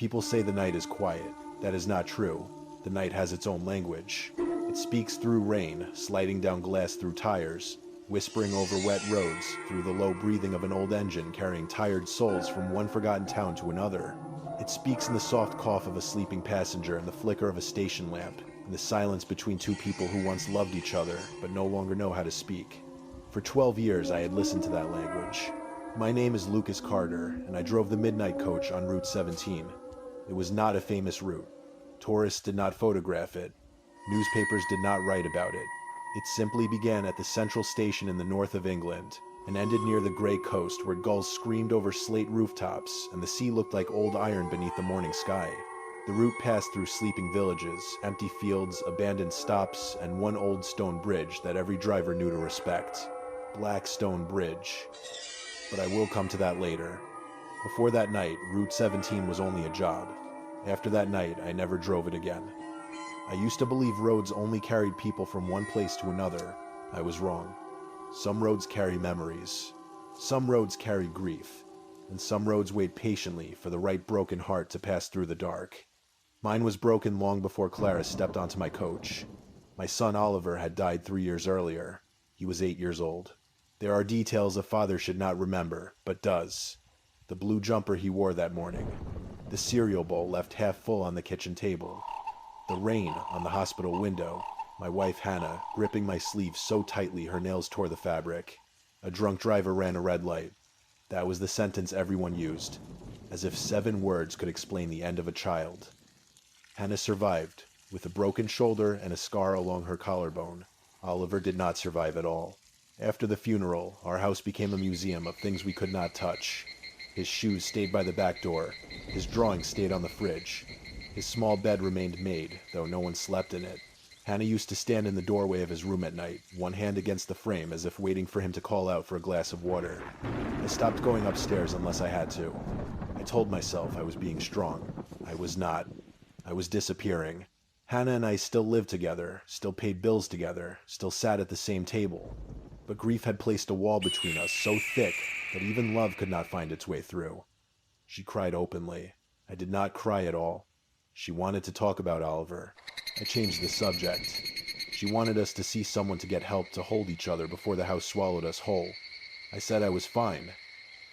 People say the night is quiet. That is not true. The night has its own language. It speaks through rain, sliding down glass through tires, whispering over wet roads, through the low breathing of an old engine carrying tired souls from one forgotten town to another. It speaks in the soft cough of a sleeping passenger and the flicker of a station lamp, in the silence between two people who once loved each other but no longer know how to speak. For 12 years I had listened to that language. My name is Lucas Carter, and I drove the midnight coach on Route 17. It was not a famous route. Tourists did not photograph it. Newspapers did not write about it. It simply began at the central station in the north of England and ended near the grey coast where gulls screamed over slate rooftops and the sea looked like old iron beneath the morning sky. The route passed through sleeping villages, empty fields, abandoned stops, and one old stone bridge that every driver knew to respect. Blackstone Bridge. But I will come to that later. Before that night, Route 17 was only a job. After that night, I never drove it again. I used to believe roads only carried people from one place to another. I was wrong. Some roads carry memories. Some roads carry grief. And some roads wait patiently for the right broken heart to pass through the dark. Mine was broken long before Clara stepped onto my coach. My son Oliver had died 3 years earlier. He was 8 years old. There are details a father should not remember, but does. The blue jumper he wore that morning. The cereal bowl left half full on the kitchen table. The rain on the hospital window. My wife Hannah gripping my sleeve so tightly her nails tore the fabric. A drunk driver ran a red light. That was the sentence everyone used, as if 7 words could explain the end of a child. Hannah survived, with a broken shoulder and a scar along her collarbone. Oliver did not survive at all. After the funeral, our house became a museum of things we could not touch. His shoes stayed by the back door. His drawings stayed on the fridge. His small bed remained made, though no one slept in it. Hannah used to stand in the doorway of his room at night, one hand against the frame as if waiting for him to call out for a glass of water. I stopped going upstairs unless I had to. I told myself I was being strong. I was not. I was disappearing. Hannah and I still lived together, still paid bills together, still sat at the same table. But grief had placed a wall between us so thick that even love could not find its way through. She cried openly. I did not cry at all. She wanted to talk about Oliver. I changed the subject. She wanted us to see someone to get help to hold each other before the house swallowed us whole. I said I was fine.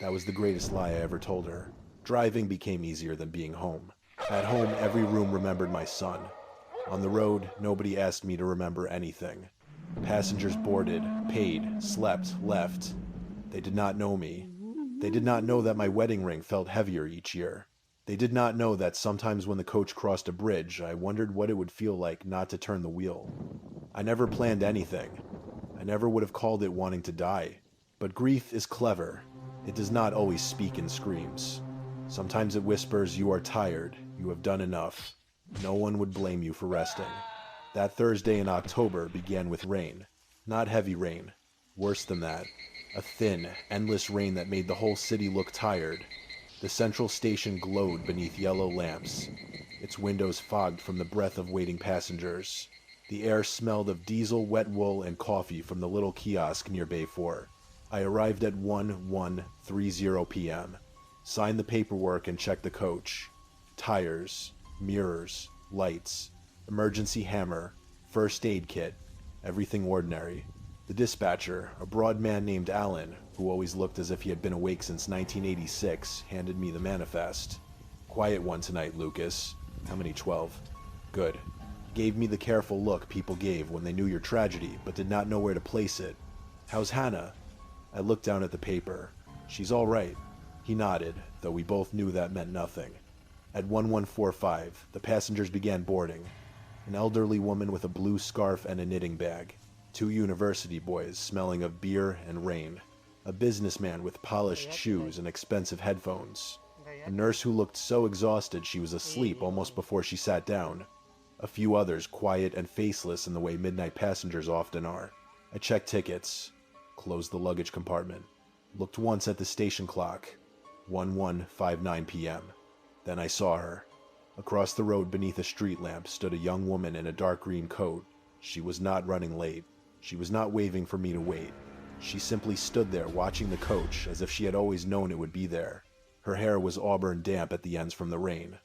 That was the greatest lie I ever told her. Driving became easier than being home. At home, every room remembered my son. On the road, nobody asked me to remember anything. Passengers boarded, paid, slept, left. They did not know me. They did not know that my wedding ring felt heavier each year. They did not know that sometimes when the coach crossed a bridge, I wondered what it would feel like not to turn the wheel. I never planned anything. I never would have called it wanting to die. But grief is clever. It does not always speak in screams. Sometimes it whispers, "You are tired. You have done enough." No one would blame you for resting. That Thursday in October began with rain. Not heavy rain. Worse than that. A thin, endless rain that made the whole city look tired. The central station glowed beneath yellow lamps, its windows fogged from the breath of waiting passengers. The air smelled of diesel, wet wool, and coffee from the little kiosk near Bay 4. I arrived at 1:30 p.m., signed the paperwork and checked the coach. Tires, mirrors, lights, emergency hammer, first aid kit, everything ordinary. The dispatcher, a broad man named Alan, who always looked as if he had been awake since 1986, handed me the manifest. "Quiet one tonight, Lucas." "How many, 12? "Good." He gave me the careful look people gave when they knew your tragedy but did not know where to place it. "How's Hannah?" I looked down at the paper. "She's all right." He nodded, though we both knew that meant nothing. At 11:45, the passengers began boarding. An elderly woman with a blue scarf and a knitting bag. 2 university boys smelling of beer and rain. A businessman with polished shoes and expensive headphones. A nurse who looked so exhausted she was asleep almost before she sat down. A few others quiet and faceless in the way midnight passengers often are. I checked tickets, closed the luggage compartment, looked once at the station clock. 11:59 p.m. Then I saw her. Across the road beneath a street lamp stood a young woman in a dark green coat. She was not running late. She was not waving for me to wait. She simply stood there watching the coach as if she had always known it would be there. Her hair was auburn damp at the ends from the rain.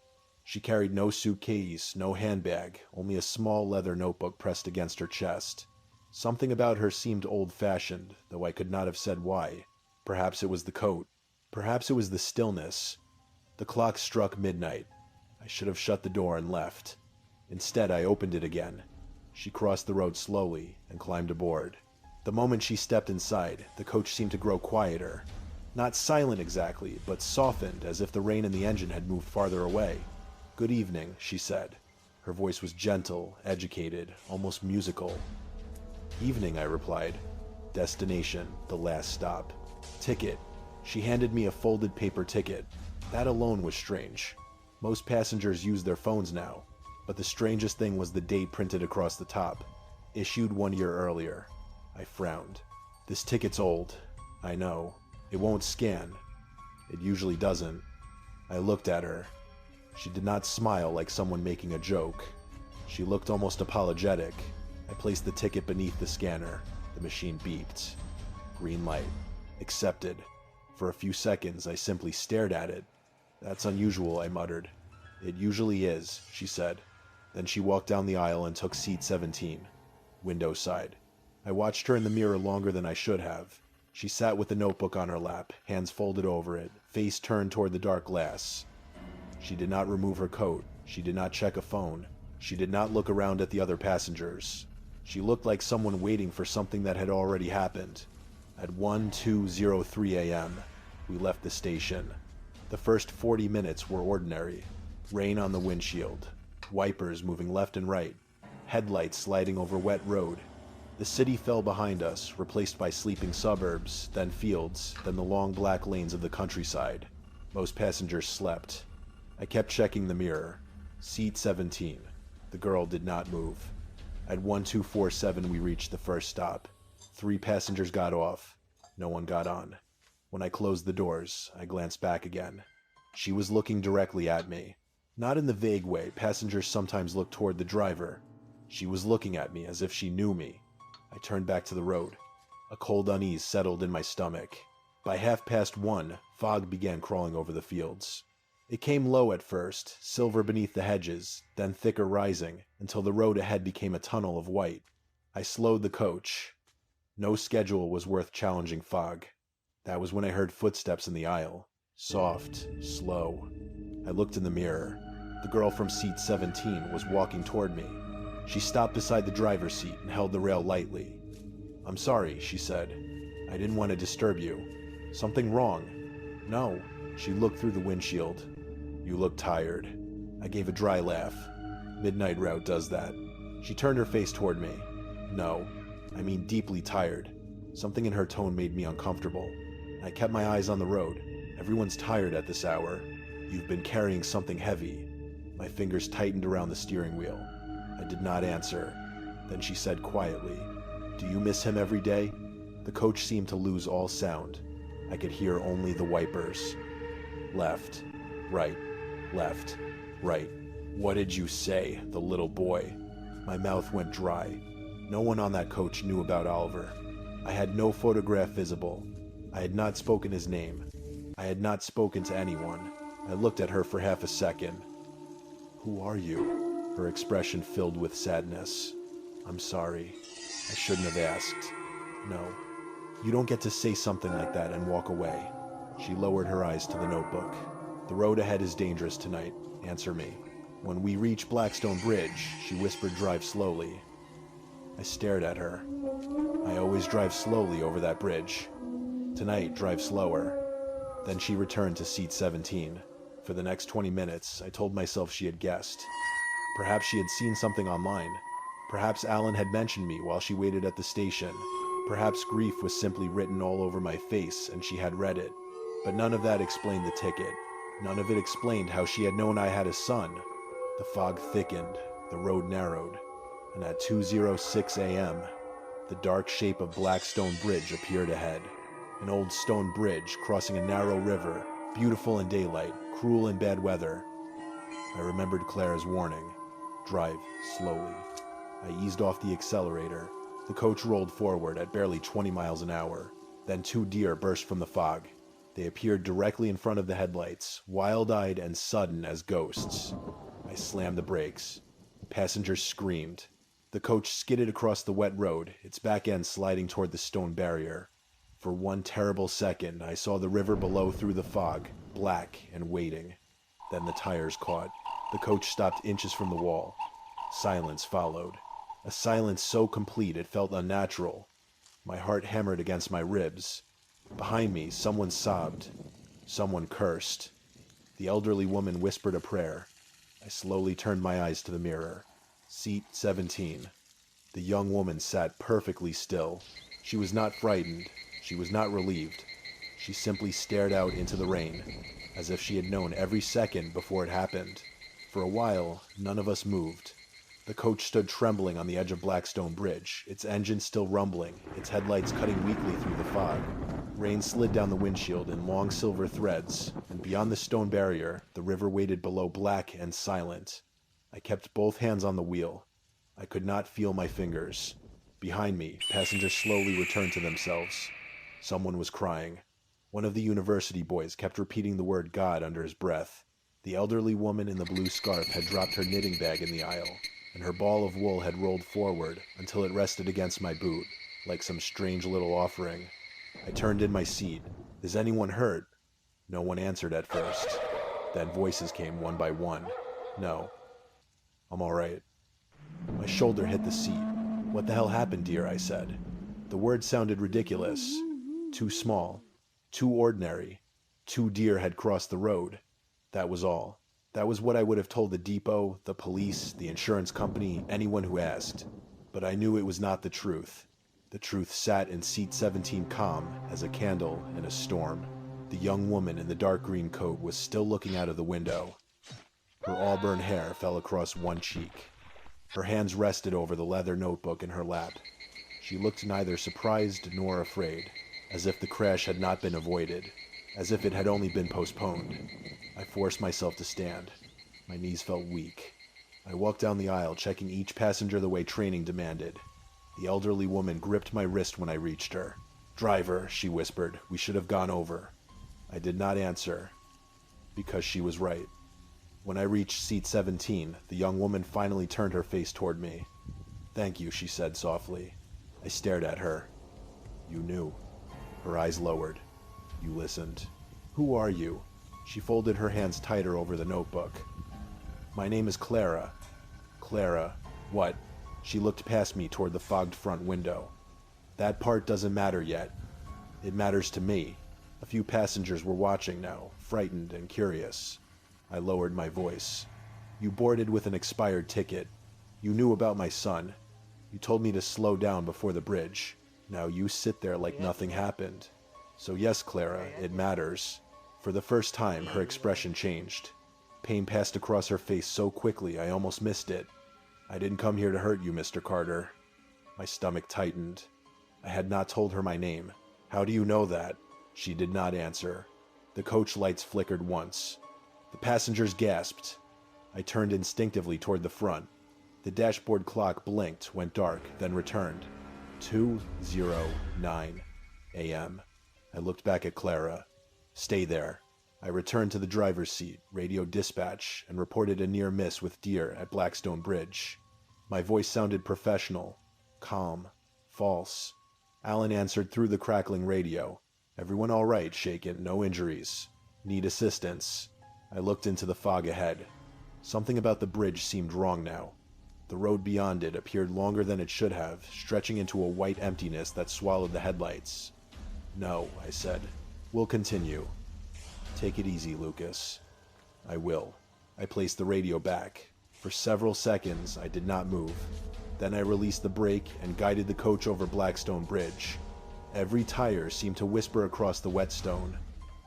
She carried no suitcase, no handbag, only a small leather notebook pressed against her chest. Something about her seemed old-fashioned, though I could not have said why. Perhaps it was the coat. Perhaps it was the stillness. The clock struck midnight. I should have shut the door and left. Instead, I opened it again. She crossed the road slowly and climbed aboard. The moment she stepped inside, the coach seemed to grow quieter. Not silent exactly, but softened, as if the rain in the engine had moved farther away. "Good evening," she said. Her voice was gentle, educated, almost musical. "Evening," I replied. Destination, the last stop. Ticket. She handed me a folded paper ticket. That alone was strange. Most passengers use their phones now, but the strangest thing was the date printed across the top. Issued 1 year earlier. I frowned. "This ticket's old. I know. It won't scan. It usually doesn't." I looked at her. She did not smile like someone making a joke. She looked almost apologetic. I placed the ticket beneath the scanner. The machine beeped. Green light. Accepted. For a few seconds, I simply stared at it. "That's unusual," I muttered. "It usually is," she said. Then she walked down the aisle and took seat 17, window side. I watched her in the mirror longer than I should have. She sat with the notebook on her lap, hands folded over it, face turned toward the dark glass. She did not remove her coat. She did not check a phone. She did not look around at the other passengers. She looked like someone waiting for something that had already happened. At 12:03 a.m., we left the station. The first 40 minutes were ordinary. Rain on the windshield, wipers moving left and right, headlights sliding over wet road. The city fell behind us, replaced by sleeping suburbs, then fields, then the long black lanes of the countryside. Most passengers slept. I kept checking the mirror. Seat 17. The girl did not move. At 1247 we reached the first stop. 3 passengers got off. No one got on. When I closed the doors, I glanced back again. She was looking directly at me. Not in the vague way passengers sometimes look toward the driver. She was looking at me as if she knew me. I turned back to the road. A cold unease settled in my stomach. By 1:30, fog began crawling over the fields. It came low at first, silver beneath the hedges, then thicker rising, until the road ahead became a tunnel of white. I slowed the coach. No schedule was worth challenging fog. That was when I heard footsteps in the aisle. Soft, slow. I looked in the mirror. The girl from seat 17 was walking toward me. She stopped beside the driver's seat and held the rail lightly. "I'm sorry," she said. "I didn't want to disturb you. Something wrong?" "No." She looked through the windshield. "You look tired." I gave a dry laugh. Midnight route does that. She turned her face toward me. "No, I mean deeply tired." Something in her tone made me uncomfortable. I kept my eyes on the road. Everyone's tired at this hour. "You've been carrying something heavy." My fingers tightened around the steering wheel. I did not answer. Then she said quietly, "Do you miss him every day?" The coach seemed to lose all sound. I could hear only the wipers. Left, right, left, right. "What did you say, the little boy?" My mouth went dry. No one on that coach knew about Oliver. I had no photograph visible. I had not spoken his name. I had not spoken to anyone. I looked at her for half a second. "Who are you?" Her expression filled with sadness. "I'm sorry. I shouldn't have asked." "No. You don't get to say something like that and walk away." She lowered her eyes to the notebook. "The road ahead is dangerous tonight. Answer me." "When we reach Blackstone Bridge," she whispered, "drive slowly." I stared at her. "I always drive slowly over that bridge." "Tonight, drive slower." Then she returned to seat 17. For the next 20 minutes, I told myself she had guessed. Perhaps she had seen something online. Perhaps Alan had mentioned me while she waited at the station. Perhaps grief was simply written all over my face and she had read it. But none of that explained the ticket. None of it explained how she had known I had a son. The fog thickened, the road narrowed, and at 2:06 a.m., the dark shape of Blackstone Bridge appeared ahead. An old stone bridge crossing a narrow river, beautiful in daylight, cruel in bad weather. I remembered Clara's warning. Drive slowly. I eased off the accelerator. The coach rolled forward at barely 20 miles an hour. Then 2 deer burst from the fog. They appeared directly in front of the headlights, wild-eyed and sudden as ghosts. I slammed the brakes. Passengers screamed. The coach skidded across the wet road, its back end sliding toward the stone barrier. For one terrible second, I saw the river below through the fog, black and waiting. Then the tires caught. The coach stopped inches from the wall. Silence followed. A silence so complete it felt unnatural. My heart hammered against my ribs. Behind me, someone sobbed. Someone cursed. The elderly woman whispered a prayer. I slowly turned my eyes to the mirror. Seat 17. The young woman sat perfectly still. She was not frightened. She was not relieved. She simply stared out into the rain, as if she had known every second before it happened. For a while, none of us moved. The coach stood trembling on the edge of Blackstone Bridge, its engine still rumbling, its headlights cutting weakly through the fog. Rain slid down the windshield in long silver threads, and beyond the stone barrier, the river waited below, black and silent. I kept both hands on the wheel. I could not feel my fingers. Behind me, passengers slowly returned to themselves. Someone was crying. One of the university boys kept repeating the word God under his breath. The elderly woman in the blue scarf had dropped her knitting bag in the aisle, and her ball of wool had rolled forward until it rested against my boot, like some strange little offering. I turned in my seat. Is anyone hurt? No one answered at first. Then voices came one by one. No. I'm all right. My shoulder hit the seat. What the hell happened, dear? I said. The words sounded ridiculous. Too small. Too ordinary. 2 deer had crossed the road. That was all. That was what I would have told the depot, the police, the insurance company, anyone who asked. But I knew it was not the truth. The truth sat in seat 17 calm as a candle in a storm. The young woman in the dark green coat was still looking out of the window. Her auburn hair fell across one cheek. Her hands rested over the leather notebook in her lap. She looked neither surprised nor afraid, as if the crash had not been avoided, as if it had only been postponed. I forced myself to stand. My knees felt weak. I walked down the aisle, checking each passenger the way training demanded. The elderly woman gripped my wrist when I reached her. "Driver," she whispered, "we should have gone over." I did not answer, because she was right. When I reached seat 17, the young woman finally turned her face toward me. "Thank you," she said softly. I stared at her. "You knew." Her eyes lowered. "You listened." "Who are you?" She folded her hands tighter over the notebook. "My name is Clara." "Clara, what?" She looked past me toward the fogged front window. "That part doesn't matter yet. It matters to me." A few passengers were watching now, frightened and curious. I lowered my voice. "You boarded with an expired ticket. You knew about my son. You told me to slow down before the bridge. Now you sit there like nothing happened. So yes, Clara, it matters." For the first time, her expression changed. Pain passed across her face so quickly I almost missed it. "I didn't come here to hurt you, Mr. Carter." My stomach tightened. I had not told her my name. "How do you know that?" She did not answer. The coach lights flickered once. The passengers gasped. I turned instinctively toward the front. The dashboard clock blinked, went dark, then returned. 2:09 a.m. I looked back at Clara. "Stay there." I returned to the driver's seat, radioed dispatch, and reported a near miss with deer at Blackstone Bridge. My voice sounded professional, calm, false. Alan answered through the crackling radio. "Everyone all right, shaken, no injuries. Need assistance." I looked into the fog ahead. Something about the bridge seemed wrong now. The road beyond it appeared longer than it should have, stretching into a white emptiness that swallowed the headlights. "No," I said. "We'll continue." "Take it easy, Lucas." "I will." I placed the radio back. For several seconds, I did not move. Then I released the brake and guided the coach over Blackstone Bridge. Every tire seemed to whisper across the wet stone.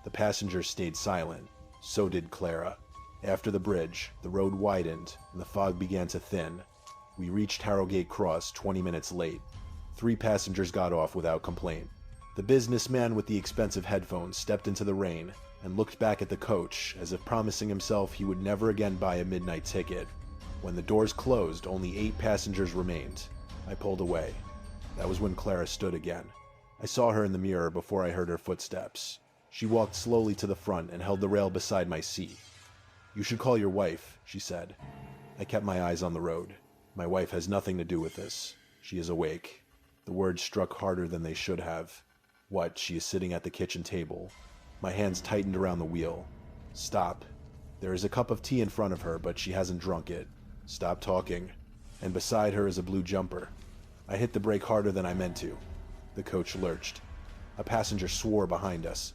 The passengers stayed silent. So did Clara. After the bridge, the road widened and the fog began to thin. We reached Harrogate Cross 20 minutes late. 3 passengers got off without complaint. The businessman with the expensive headphones stepped into the rain and looked back at the coach as if promising himself he would never again buy a midnight ticket. When the doors closed, only 8 passengers remained. I pulled away. That was when Clara stood again. I saw her in the mirror before I heard her footsteps. She walked slowly to the front and held the rail beside my seat. "You should call your wife," she said. I kept my eyes on the road. "My wife has nothing to do with this. She is awake." The words struck harder than they should have. "What? She is sitting at the kitchen table." My hands tightened around the wheel. "Stop. There is a cup of tea in front of her, but she hasn't drunk it. Stop talking. And beside her is a blue jumper." I hit the brake harder than I meant to. The coach lurched. A passenger swore behind us.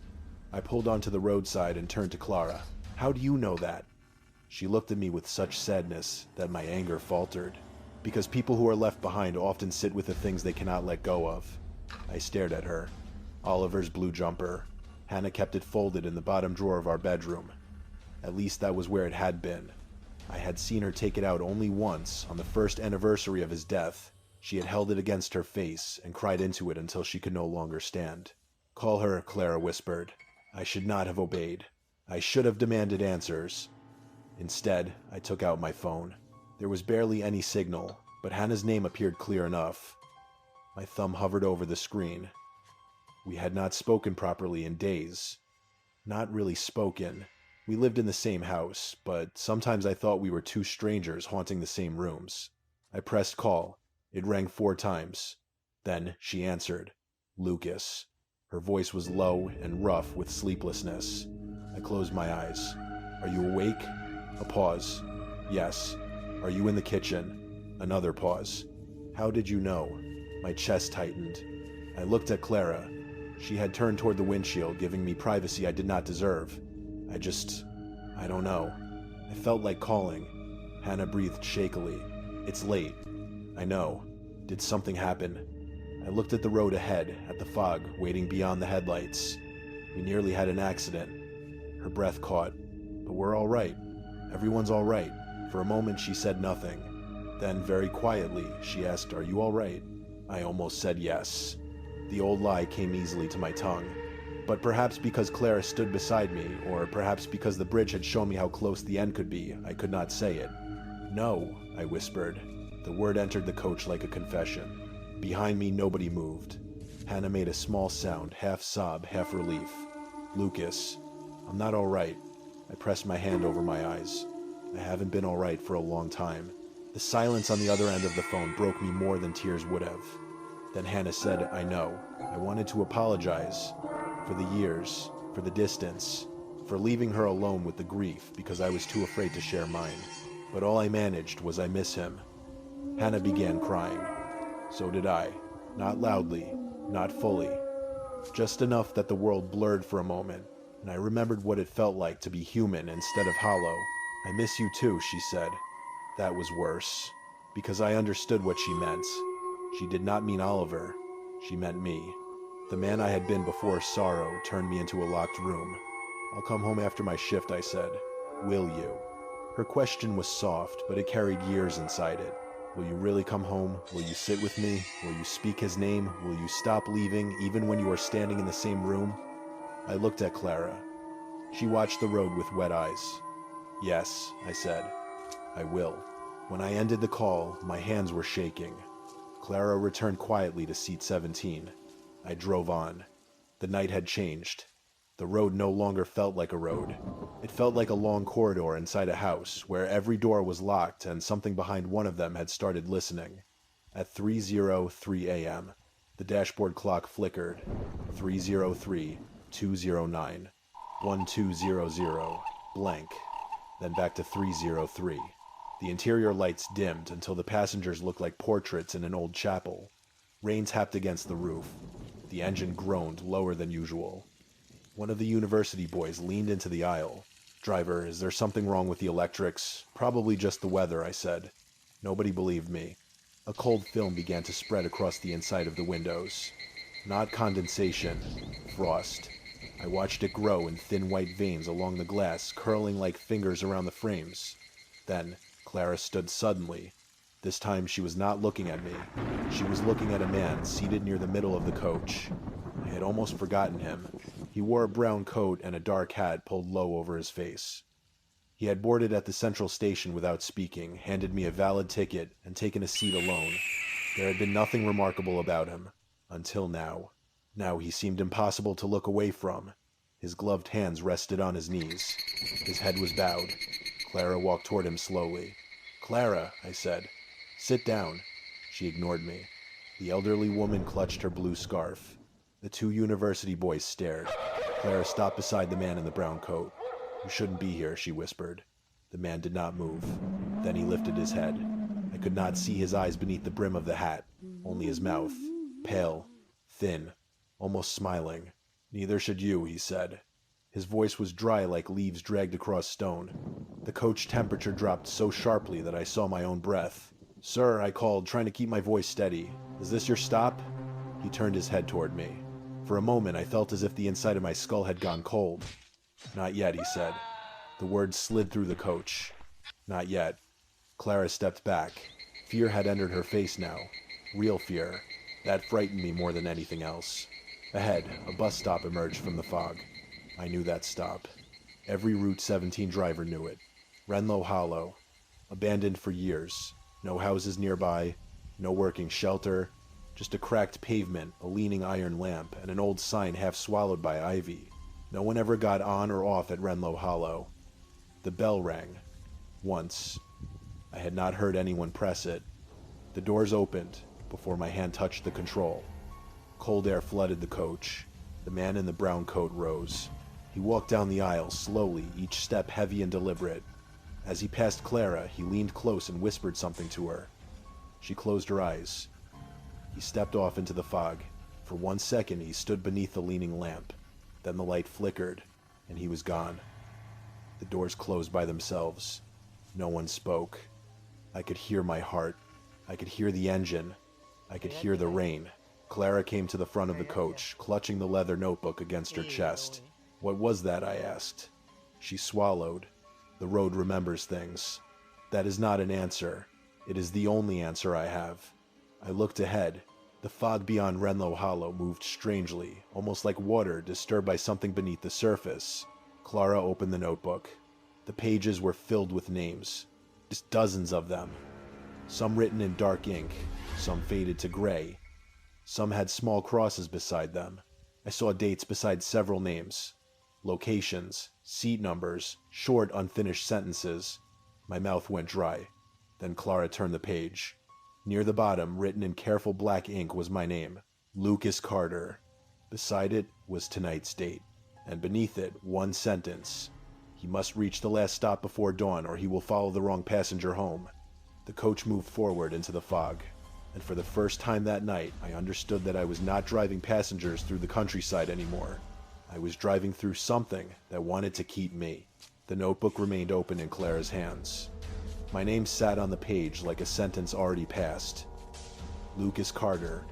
I pulled onto the roadside and turned to Clara. "How do you know that?" She looked at me with such sadness that my anger faltered. Because people who are left behind often sit with the things they cannot let go of. I stared at her. Oliver's blue jumper. Hannah kept it folded in the bottom drawer of our bedroom. At least that was where it had been. I had seen her take it out only once, on the first anniversary of his death. She had held it against her face and cried into it until she could no longer stand. "Call her," Clara whispered. I should not have obeyed. I should have demanded answers. Instead, I took out my phone. There was barely any signal, but Hannah's name appeared clear enough. My thumb hovered over the screen. We had not spoken properly in days. Not really spoken. We lived in the same house, but sometimes I thought we were two strangers haunting the same rooms. I pressed call. It rang 4 times. Then she answered. Lucas. Her voice was low and rough with sleeplessness. I closed my eyes. "Are you awake?" A pause. "Yes." "Are you in the kitchen?" Another pause. "How did you know?" My chest tightened. I looked at Clara. She had turned toward the windshield, giving me privacy I did not deserve. I don't know. I felt like calling. Hannah breathed shakily. "It's late." "I know. Did something happen?" I looked at the road ahead, at the fog, waiting beyond the headlights. We nearly had an accident. Her breath caught. "But we're all right. Everyone's all right." For a moment she said nothing. Then, very quietly, she asked, "Are you all right?" I almost said yes. The old lie came easily to my tongue. But perhaps because Clara stood beside me, or perhaps because the bridge had shown me how close the end could be, I could not say it. "No," I whispered. The word entered the coach like a confession. Behind me, nobody moved. Hannah made a small sound, half sob, half relief. "Lucas, I'm not all right." I pressed my hand over my eyes. I haven't been all right for a long time. The silence on the other end of the phone broke me more than tears would have. Then Hannah said, "I know. I wanted to apologize. For the years, for the distance, for leaving her alone with the grief because I was too afraid to share mine. But all I managed was I miss him." Hannah began crying. So did I. Not loudly, not fully. Just enough that the world blurred for a moment, and I remembered what it felt like to be human instead of hollow. "I miss you too," she said. That was worse, because I understood what she meant. She did not mean Oliver. She meant me. The man I had been before sorrow turned me into a locked room. "I'll come home after my shift," I said. "Will you?" Her question was soft, but it carried years inside it. "Will you really come home? Will you sit with me? Will you speak his name? Will you stop leaving, even when you are standing in the same room?" I looked at Clara. She watched the road with wet eyes. "Yes," I said. "I will." When I ended the call, my hands were shaking. Clara returned quietly to seat 17. I drove on. The night had changed. The road no longer felt like a road. It felt like a long corridor inside a house, where every door was locked and something behind one of them had started listening. At 3:03 a.m., the dashboard clock flickered. 3:03, 2:09, 1200, blank. Then back to 3:03. The interior lights dimmed until the passengers looked like portraits in an old chapel. Rain tapped against the roof. The engine groaned lower than usual. One of the university boys leaned into the aisle. "Driver, is there something wrong with the electrics?" "Probably just the weather," I said. Nobody believed me. A cold film began to spread across the inside of the windows. Not condensation, frost. I watched it grow in thin white veins along the glass, curling like fingers around the frames. Then Clara stood suddenly. This time she was not looking at me. She was looking at a man seated near the middle of the coach. I had almost forgotten him. He wore a brown coat and a dark hat pulled low over his face. He had boarded at the central station without speaking, handed me a valid ticket, and taken a seat alone. There had been nothing remarkable about him. Until now. Now he seemed impossible to look away from. His gloved hands rested on his knees. His head was bowed. Clara walked toward him slowly. "Clara," I said. "Sit down." She ignored me. The elderly woman clutched her blue scarf. The two university boys stared. Clara stopped beside the man in the brown coat. "You shouldn't be here," she whispered. The man did not move. Then he lifted his head. I could not see his eyes beneath the brim of the hat, only his mouth, pale, thin, almost smiling. "Neither should you," he said. His voice was dry like leaves dragged across stone. The coach temperature dropped so sharply that I saw my own breath. "Sir," I called, trying to keep my voice steady. "Is this your stop?" He turned his head toward me. For a moment I felt as if the inside of my skull had gone cold. "Not yet," he said. The words slid through the coach. "Not yet." Clara stepped back. Fear had entered her face now. Real fear. That frightened me more than anything else. Ahead, a bus stop emerged from the fog. I knew that stop. Every Route 17 driver knew it. Renlow Hollow. Abandoned for years. No houses nearby. No working shelter. Just a cracked pavement, a leaning iron lamp, and an old sign half swallowed by ivy. No one ever got on or off at Renlow Hollow. The bell rang. Once. I had not heard anyone press it. The doors opened before my hand touched the control. Cold air flooded the coach. The man in the brown coat rose. He walked down the aisle slowly, each step heavy and deliberate. As he passed Clara, he leaned close and whispered something to her. She closed her eyes. He stepped off into the fog. For 1 second, he stood beneath the leaning lamp. Then the light flickered, and he was gone. The doors closed by themselves. No one spoke. I could hear my heart. I could hear the engine. I could hear the rain. Clara came to the front of the coach, clutching the leather notebook against her chest. "What was that?" I asked. She swallowed. "The road remembers things. That is not an answer. It is the only answer I have." I looked ahead. The fog beyond Renlow Hollow moved strangely, almost like water disturbed by something beneath the surface. Clara opened the notebook. The pages were filled with names. Just dozens of them. Some written in dark ink, some faded to gray. Some had small crosses beside them. I saw dates beside several names. Locations, seat numbers, short unfinished sentences. My mouth went dry. Then Clara turned the page. Near the bottom, written in careful black ink, was my name, Lucas Carter. Beside it was tonight's date, and beneath it, one sentence. He must reach the last stop before dawn, or he will follow the wrong passenger home. The coach moved forward into the fog, and for the first time that night, I understood that I was not driving passengers through the countryside anymore. I was driving through something that wanted to keep me. The notebook remained open in Clara's hands. My name sat on the page like a sentence already passed. Lucas Carter.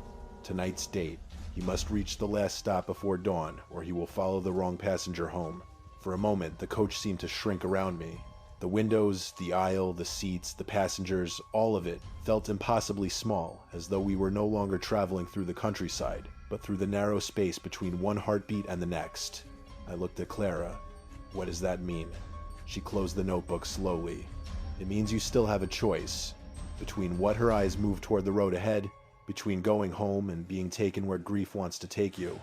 Tonight's date. He must reach the last stop before dawn, or he will follow the wrong passenger home. For a moment, the coach seemed to shrink around me. The windows, the aisle, the seats, the passengers, all of it felt impossibly small, as though we were no longer traveling through the countryside, but through the narrow space between one heartbeat and the next. I looked at Clara. What does that mean? She closed the notebook slowly. It means you still have a choice. Between what her eyes moved toward the road ahead, between going home and being taken where grief wants to take you.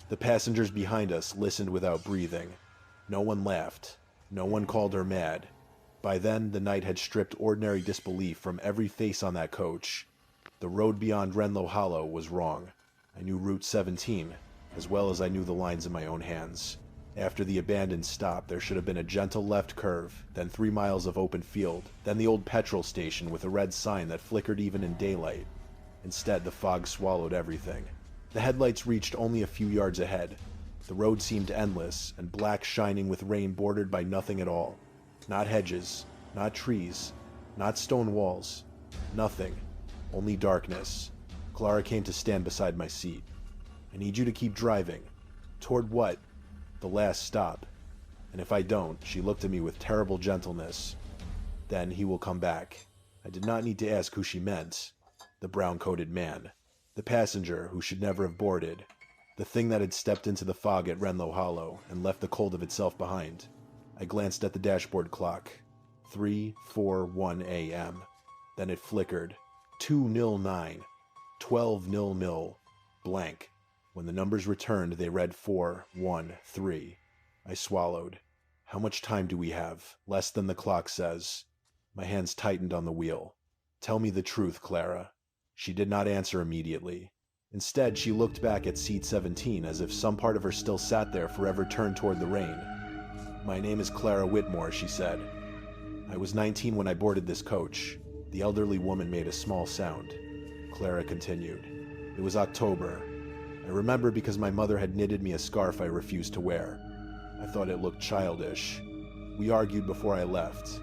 The passengers behind us listened without breathing. No one laughed. No one called her mad. By then, the night had stripped ordinary disbelief from every face on that coach. The road beyond Renlow Hollow was wrong. I knew Route 17, as well as I knew the lines in my own hands. After the abandoned stop, there should have been a gentle left curve, then 3 miles of open field, then the old petrol station with a red sign that flickered even in daylight. Instead, the fog swallowed everything. The headlights reached only a few yards ahead. The road seemed endless, and black shining with rain bordered by nothing at all. Not hedges, not trees, not stone walls. Nothing. Only darkness. Clara came to stand beside my seat. "I need you to keep driving." "Toward what?" "The last stop. And if I don't," she looked at me with terrible gentleness, "then he will come back." I did not need to ask who she meant. The brown-coated man. The passenger who should never have boarded. The thing that had stepped into the fog at Renlow Hollow and left the cold of itself behind. I glanced at the dashboard clock. 3:41 a.m. Then it flickered. 2:09. 12:00. Blank. When the numbers returned, they read 413. I swallowed. How much time do we have? Less than the clock says. My hands tightened on the wheel. Tell me the truth, Clara. She did not answer immediately. Instead, she looked back at seat 17 as if some part of her still sat there, forever turned toward the rain. My name is Clara Whitmore, she said. I was 19 when I boarded this coach. The elderly woman made a small sound. Clara continued. It was October. I remember because my mother had knitted me a scarf I refused to wear. I thought it looked childish. We argued before I left.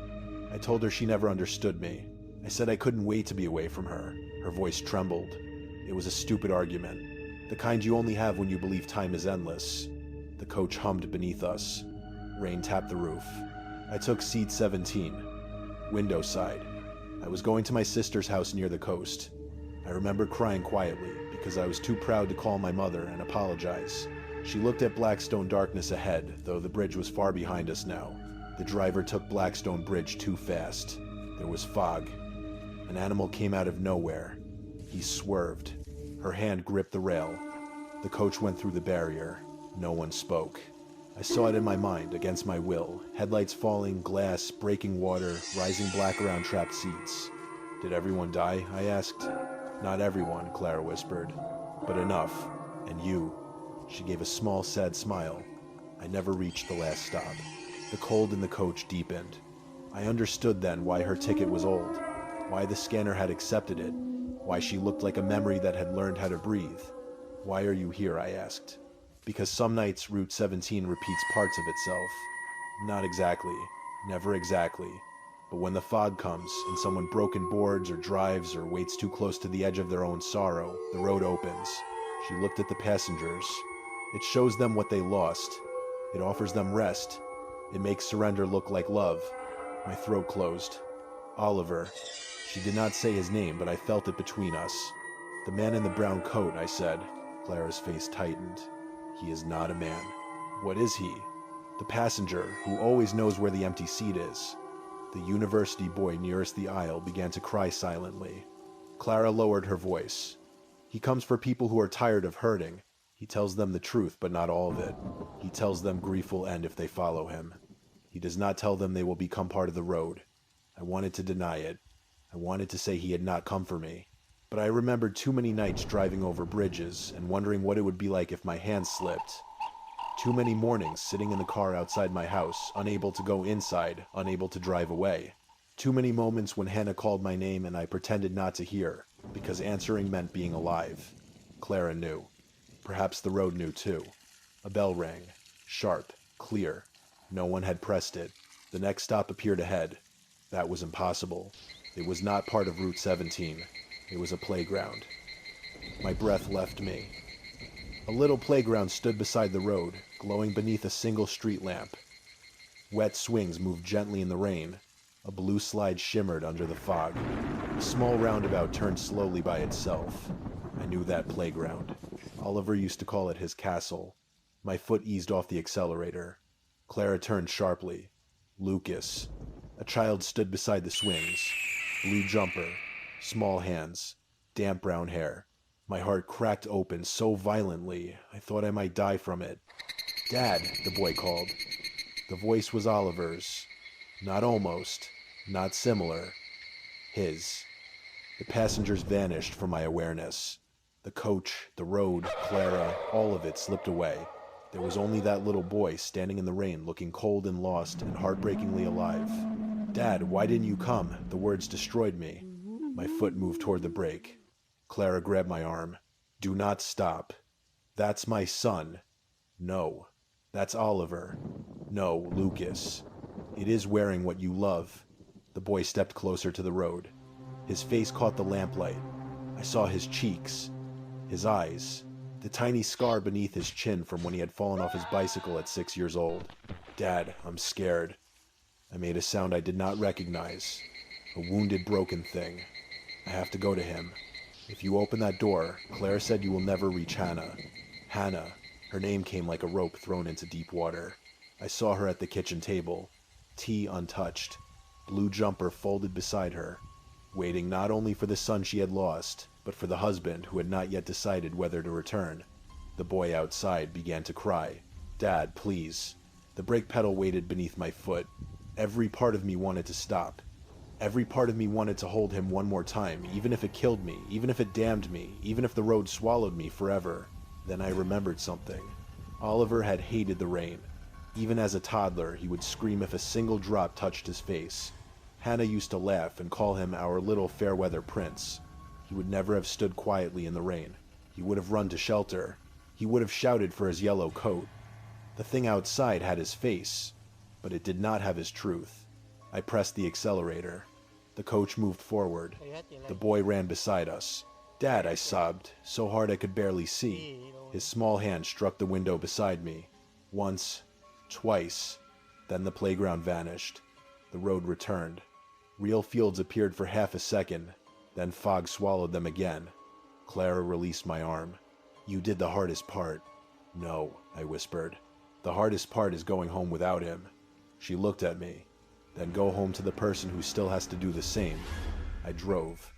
I told her she never understood me. I said I couldn't wait to be away from her. Her voice trembled. It was a stupid argument, the kind you only have when you believe time is endless. The coach hummed beneath us. Rain tapped the roof. I took seat 17, window side. I was going to my sister's house near the coast. I remember crying quietly because I was too proud to call my mother and apologize. She looked at Blackstone darkness ahead, though the bridge was far behind us now. The driver took Blackstone Bridge too fast. There was fog. An animal came out of nowhere. He swerved. Her hand gripped the rail. The coach went through the barrier. No one spoke. I saw it in my mind, against my will. Headlights falling, glass, breaking water, rising black around trapped seats. Did everyone die? I asked. Not everyone, Clara whispered. But enough. And you. She gave a small, sad smile. I never reached the last stop. The cold in the coach deepened. I understood then why her ticket was old, why the scanner had accepted it, why she looked like a memory that had learned how to breathe. Why are you here? I asked. Because some nights Route 17 repeats parts of itself. Not exactly, never exactly. But when the fog comes and someone broken boards or drives or waits too close to the edge of their own sorrow, the road opens. She looked at the passengers. It shows them what they lost. It offers them rest. It makes surrender look like love. My throat closed. Oliver. She did not say his name, but I felt it between us. The man in the brown coat, I said. Clara's face tightened. He is not a man. What is he? The passenger, who always knows where the empty seat is. The university boy nearest the aisle began to cry silently. Clara lowered her voice. He comes for people who are tired of hurting. He tells them the truth, but not all of it. He tells them grief will end if they follow him. He does not tell them they will become part of the road. I wanted to deny it. I wanted to say he had not come for me. But I remembered too many nights driving over bridges and wondering what it would be like if my hand slipped. Too many mornings sitting in the car outside my house, unable to go inside, unable to drive away. Too many moments when Hannah called my name and I pretended not to hear, because answering meant being alive. Clara knew. Perhaps the road knew too. A bell rang. Sharp. Clear. No one had pressed it. The next stop appeared ahead. That was impossible. It was not part of Route 17. It was a playground. My breath left me. A little playground stood beside the road, glowing beneath a single street lamp. Wet swings moved gently in the rain. A blue slide shimmered under the fog. A small roundabout turned slowly by itself. I knew that playground. Oliver used to call it his castle. My foot eased off the accelerator. Clara turned sharply. Lucas. A child stood beside the swings. Blue jumper. Small hands. Damp brown hair. My heart cracked open so violently, I thought I might die from it. Dad, the boy called. The voice was Oliver's. Not almost. Not similar. His. The passengers vanished from my awareness. The coach, the road, Clara, all of it slipped away. There was only that little boy standing in the rain, looking cold and lost and heartbreakingly alive. Dad, why didn't you come? The words destroyed me. My foot moved toward the brake. Clara grabbed my arm. Do not stop. That's my son. No. That's Oliver. No, Lucas. It is wearing what you love. The boy stepped closer to the road. His face caught the lamplight. I saw his cheeks. His eyes. The tiny scar beneath his chin from when he had fallen off his bicycle at 6 years old. Dad, I'm scared. I made a sound I did not recognize. A wounded, broken thing. I have to go to him. If you open that door, Claire said you will never reach Hannah. Hannah. Her name came like a rope thrown into deep water. I saw her at the kitchen table. Tea untouched. Blue jumper folded beside her. Waiting not only for the son she had lost, but for the husband who had not yet decided whether to return. The boy outside began to cry. Dad, please. The brake pedal waited beneath my foot. Every part of me wanted to stop. Every part of me wanted to hold him one more time, even if it killed me, even if it damned me, even if the road swallowed me forever. Then I remembered something. Oliver had hated the rain. Even as a toddler, he would scream if a single drop touched his face. Hannah used to laugh and call him our little fair-weather prince. He would never have stood quietly in the rain. He would have run to shelter. He would have shouted for his yellow coat. The thing outside had his face, but it did not have his truth. I pressed the accelerator. The coach moved forward. The boy ran beside us. "Dad," I sobbed, so hard I could barely see. His small hand struck the window beside me. Once, twice. Then the playground vanished. The road returned. Real fields appeared for half a second, then fog swallowed them again. Clara released my arm. "You did the hardest part." "No," I whispered. "The hardest part is going home without him." She looked at me. "Then go home to the person who still has to do the same." I drove.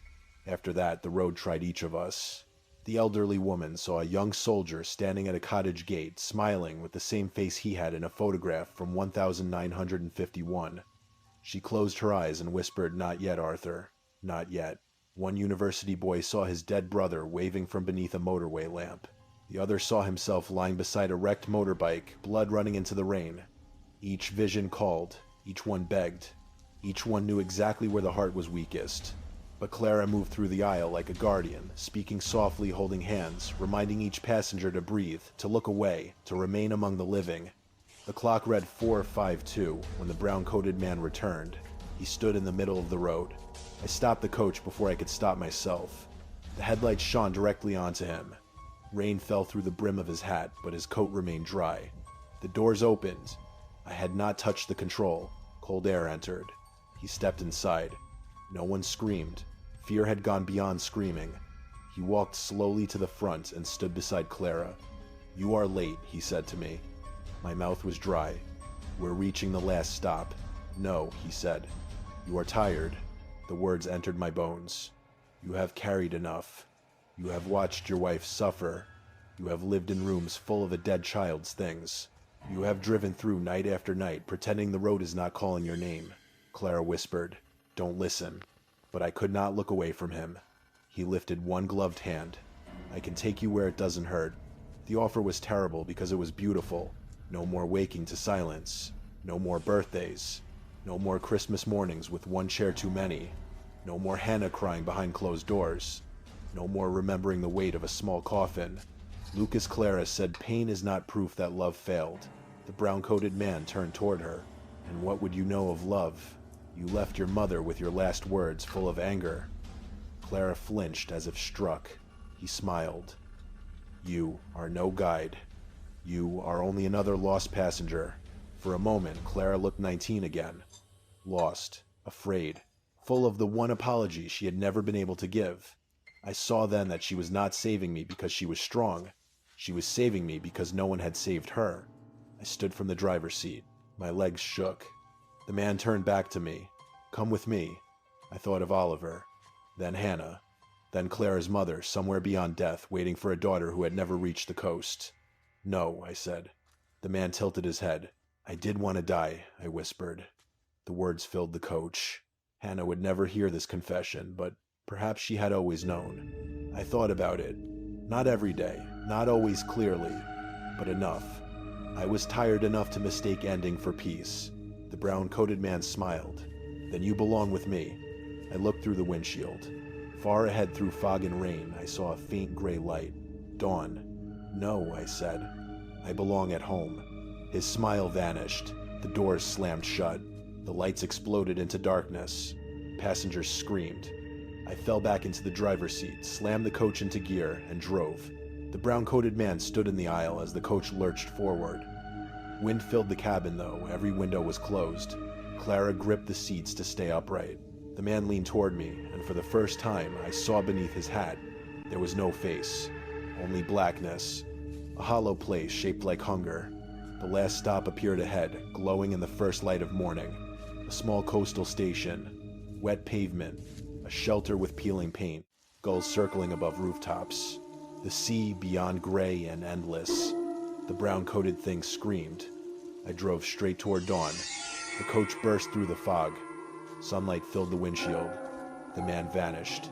After that, the road tried each of us. The elderly woman saw a young soldier standing at a cottage gate, smiling with the same face he had in a photograph from 1951. She closed her eyes and whispered, "Not yet, Arthur. Not yet." One university boy saw his dead brother waving from beneath a motorway lamp. The other saw himself lying beside a wrecked motorbike, blood running into the rain. Each vision called, each one begged. Each one knew exactly where the heart was weakest. But Clara moved through the aisle like a guardian, speaking softly, holding hands, reminding each passenger to breathe, to look away, to remain among the living. The clock read 4:52 when the brown-coated man returned. He stood in the middle of the road. I stopped the coach before I could stop myself. The headlights shone directly onto him. Rain fell through the brim of his hat, but his coat remained dry. The doors opened. I had not touched the control. Cold air entered. He stepped inside. No one screamed. Fear had gone beyond screaming. He walked slowly to the front and stood beside Clara. "You are late," he said to me. My mouth was dry. "We're reaching the last stop." "No," he said. "You are tired." The words entered my bones. "You have carried enough. You have watched your wife suffer. You have lived in rooms full of a dead child's things. You have driven through night after night, pretending the road is not calling your name." Clara whispered, "Don't listen." But I could not look away from him. He lifted one gloved hand. "I can take you where it doesn't hurt." The offer was terrible because it was beautiful. No more waking to silence. No more birthdays. No more Christmas mornings with one chair too many. No more Hannah crying behind closed doors. No more remembering the weight of a small coffin. Lucas Clara said pain is not proof that love failed. The brown-coated man turned toward her. "And what would you know of love? You left your mother with your last words full of anger." Clara flinched as if struck. He smiled. "You are no guide. You are only another lost passenger." For a moment, Clara looked 19 again. Lost, afraid, full of the one apology she had never been able to give. I saw then that she was not saving me because she was strong. She was saving me because no one had saved her. I stood from the driver's seat. My legs shook. The man turned back to me. "Come with me." I thought of Oliver. Then Hannah. Then Clara's mother, somewhere beyond death, waiting for a daughter who had never reached the coast. "No," I said. The man tilted his head. "I did want to die," I whispered. The words filled the coach. Hannah would never hear this confession, but perhaps she had always known. I thought about it. Not every day, not always clearly, but enough. I was tired enough to mistake ending for peace. The brown-coated man smiled. "Then you belong with me." I looked through the windshield. Far ahead through fog and rain, I saw a faint gray light. Dawn. "No," I said. "I belong at home." His smile vanished. The doors slammed shut. The lights exploded into darkness. Passengers screamed. I fell back into the driver's seat, slammed the coach into gear, and drove. The brown-coated man stood in the aisle as the coach lurched forward. Wind filled the cabin, though. Every window was closed. Clara gripped the seats to stay upright. The man leaned toward me, and for the first time, I saw beneath his hat. There was no face, only blackness. A hollow place shaped like hunger. The last stop appeared ahead, glowing in the first light of morning. A small coastal station. Wet pavement. A shelter with peeling paint. Gulls circling above rooftops. The sea beyond gray and endless. The brown-coated thing screamed. I drove straight toward Dawn. The coach burst through the fog. Sunlight filled the windshield. The man vanished.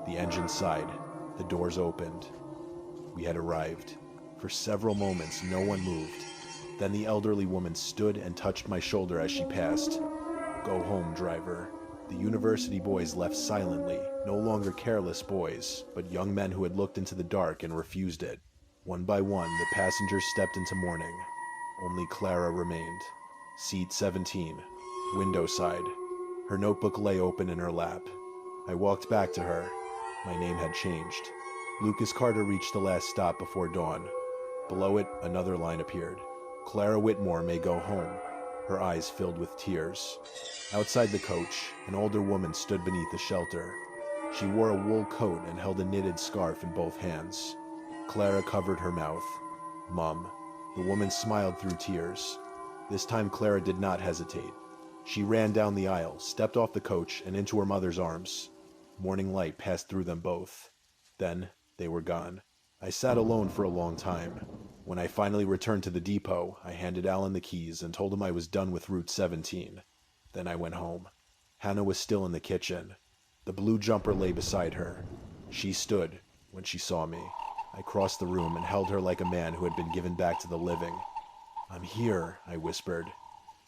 The engine sighed. The doors opened. We had arrived. For several moments, no one moved. Then the elderly woman stood and touched my shoulder as she passed. Go home, driver. The university boys left silently, no longer careless boys, but young men who had looked into the dark and refused it. One by one, the passengers stepped into mourning. Only Clara remained. Seat 17, window side. Her notebook lay open in her lap. I walked back to her. My name had changed. Lucas Carter reached the last stop before dawn. Below it, another line appeared. Clara Whitmore may go home. Her eyes filled with tears. Outside the coach, an older woman stood beneath the shelter. She wore a wool coat and held a knitted scarf in both hands. Clara covered her mouth. Mum. The woman smiled through tears. This time Clara did not hesitate. She ran down the aisle, stepped off the coach, and into her mother's arms. Morning light passed through them both. Then they were gone. I sat alone for a long time. When I finally returned to the depot, I handed Alan the keys and told him I was done with Route 17. Then I went home. Hannah was still in the kitchen. The blue jumper lay beside her. She stood when she saw me. I crossed the room and held her like a man who had been given back to the living. I'm here, I whispered.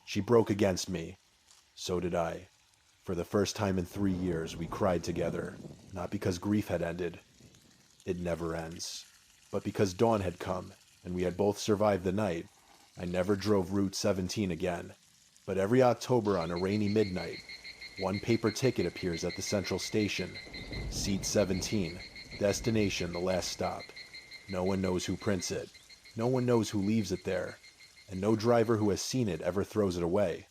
She broke against me. So did I. For the first time in 3 years, we cried together, not because grief had ended. It never ends. But because dawn had come, and we had both survived the night. I never drove Route 17 again. But every October on a rainy midnight, one paper ticket appears at the central station. Seat 17, destination the last stop. No one knows who prints it. No one knows who leaves it there. And no driver who has seen it ever throws it away.